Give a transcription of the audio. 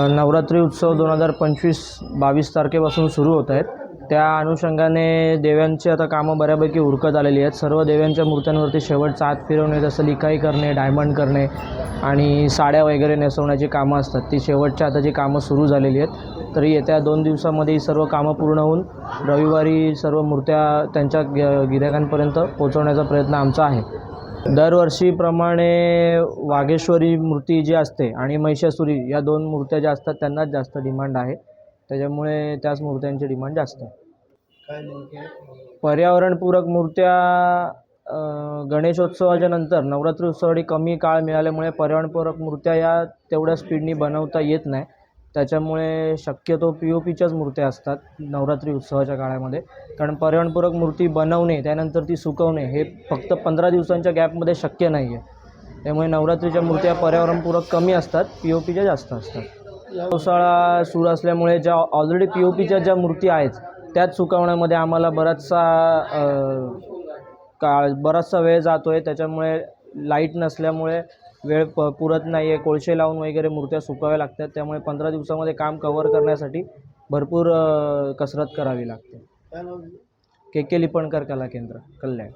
नवरात्री उत्सव 2025-22 तारखेपासून सुरू होत आहेत. त्या अनुषंगाने देव्यांची आता कामं बऱ्यापैकी उरकत आलेली आहेत. सर्व देव्यांच्या मूर्त्यांवरती शेवटचा हात फिरवणे, जसं लिखाई करणे, डायमंड करणे आणि साड्या वगैरे नेसवण्याची कामं असतात, ती शेवटच्या हाताची कामं सुरू झालेली आहेत. तरी येत्या 2 दिवसामध्ये ही सर्व कामं पूर्ण होऊन रविवारी सर्व मूर्त्या त्यांच्या गिऱ्हाईकांपर्यंत पोहोचवण्याचा प्रयत्न आमचा आहे. दरवर्षीप्रमाणे वाघेश्वरी मूर्ती जी असते आणि महिषासुरी या 2 मूर्त्या ज्या असतात त्यांनाच जास्त डिमांड आहे. त्याच्यामुळे त्याच मूर्त्यांची डिमांड जास्त आहे. पर्यावरणपूरक मूर्त्या गणेशोत्सवाच्या नंतर नवरात्री उत्सवासाठी कमी काळ मिळाल्यामुळे पर्यावरणपूरक मूर्त्या या तेवढ्या स्पीडनी बनवता येत नाही. त्याच्यामुळे शक्यतो POPच्याच मूर्त्या असतात नवरात्री उत्सवाच्या काळामध्ये. कारण पर्यावरणपूरक मूर्ती बनवणे, त्यानंतर ती सुकवणे हे फक्त 15 दिवसांच्या गॅपमध्ये शक्य नाही आहे. त्यामुळे नवरात्रीच्या मूर्त्या पर्यावरणपूरक कमी असतात, POPच्या जास्त असतात. पावसाळा सुरू असल्यामुळे ज्या ऑलरेडी POPच्या ज्या मूर्ती आहेत त्याच सुकवण्यामध्ये आम्हाला बराचसा वेळ जातो आहे. त्याच्यामुळे लाईट नसल्यामुळे वेळ पुरत नाही आहे. कोळसे लावून वगैरे मूर्त्या सुकवाव्या लागतात. त्यामुळे 15 दिवसामध्ये काम कव्हर करण्यासाठी भरपूर कसरत करावी लागते. KK लिपणकर कला केंद्र, कल्याण.